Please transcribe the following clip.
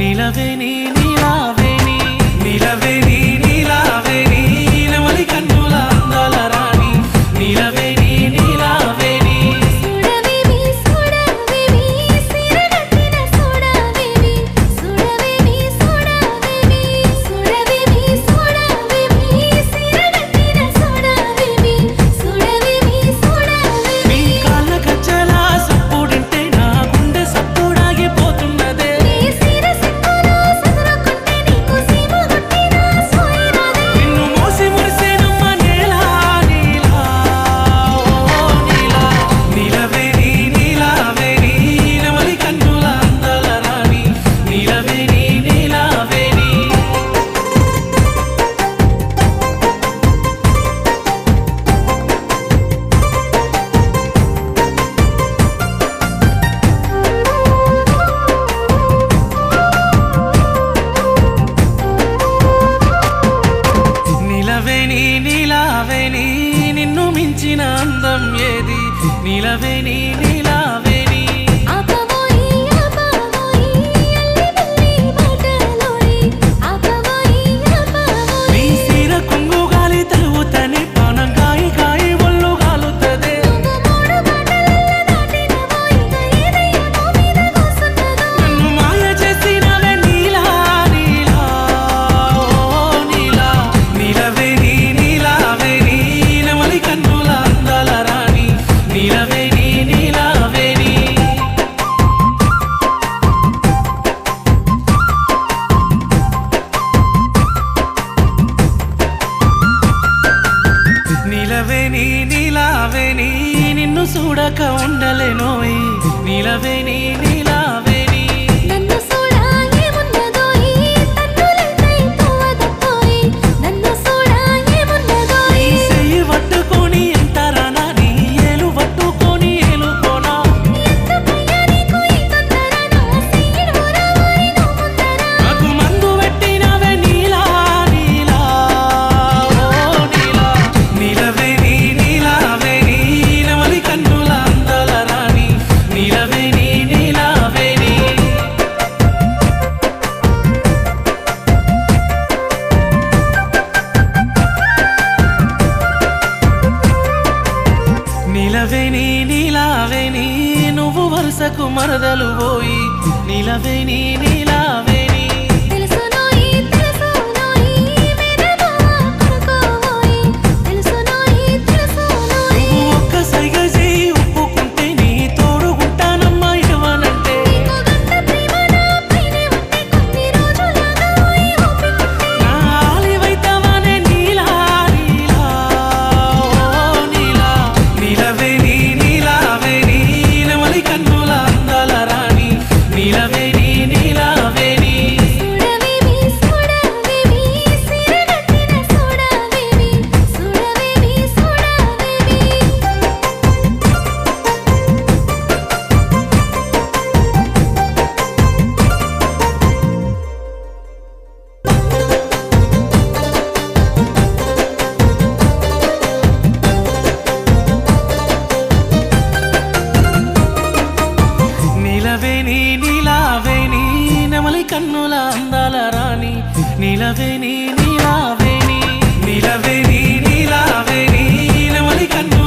నీలవేణి నీలావేణి నీలవేణి నీలావేణి నెమలి కన్నుల అందాల రాణి నీలవేణి నీలావేణి సుడవేవి సుడవేవి సిరగట్టిన సుడవేవి సుడవేవి సుడవేవి సుడవేవి సుడవేవి సిరగట్టిన సుడవేవి సుడవేవి సుడవేవి నీ కాళ్ళ గజ్జలా సప్పుడింటే నా గుండె సప్పుడాగిపోతున్నదే నీ సిర సిక్కులో సదురుకుంటే నీకు సీమ గుట్టిన సోయిరాదే నిన్ను మోసి మురిసేనమ్మ నీలా నీలా ఓ నీలా నీలవేణి నీలావేణి నెమలి కన్నుల అందాల రాణి నీలవేణి నీలావేణి నీలవేణి నీలావేణి నిన్ను మించిన అందం ఏది నీలవేణి నీలావేణి ఆపవోయి ఆపవోయి అల్లి బల్లి మాటలోని ఆపవోయి ఆపవోయి నీ సీర కొంగు గాలి తలువుతని పానం కాయి కాయి ఒళ్ళు గాలుతదే నువ్వు మూడు మాటలల్ల దాటినవోయి ఏదయ్యో మీద కూసున్నదో నన్ను మాయ చేసినవే నీలా నీలా ఓ నీలా నీలవేణి నీలావేణి నెమలి కన్నుల అందాల రాణి నీలవేణి నీలావేణి నీలవేణి నీలావేణి నిన్ను చూడక ఉండలేనోయ్ నీలవేణి నీలావేణి నన్ను సూడా ఏమున్నదోయి తన్నులైతే తోవదపోయి నన్ను సూడా ఏమున్నదోయి నీ చెయ్యి పట్టుకొని ఎంతరానా నీ ఏలు పట్టుకొని ఏలుకోనా ఎందుకయ్యా నీకు ఈ తొందర నా సీడు రావోయి నువ్వు ముందర నాకు మందు పెట్టినవే నీలా నీలా ఓ నీలా నీలవేణి నీలావేణి నెమలి కన్నుల అందాల రాణి నీలవేణి నీలావేణి నీలవేణి నీలావేణి నువ్వు వరుసకు మరదలు పోయి నీలవేణి నీలావేణి తెలుసునోయి తెలుసునోయి మేరబావా కొనుకోవోయి తెలుసునోయి తెలుసునోయి నువ్వు ఒక్క సైగ చేయి ఒప్పుకుంటే నీ తోడుగుంటానమ్మా ఇవ్వనంటే నీకు గంట ప్రేమ నా పైనే ఉంటే కొన్ని రోజులాగా ఓయి ఓపికుంటే నా ఆలివైతవానే నీలా నీలా ఓ నీలా నీలవేణి నీలావేణి నెమలి కన్నుల అందాల రాణి నీలవేణి నీలావేణి సుడవేవి సుడవేవి సిరగట్టిన సుడవేవి సుడవేవి సుడవేవి నీలవేణి నీలావేణి నెమలి కన్నుల అందాల రాణి నీలవేణి నీలావేణి నీలవేణి నీలావేణి నెమలి కన్నుల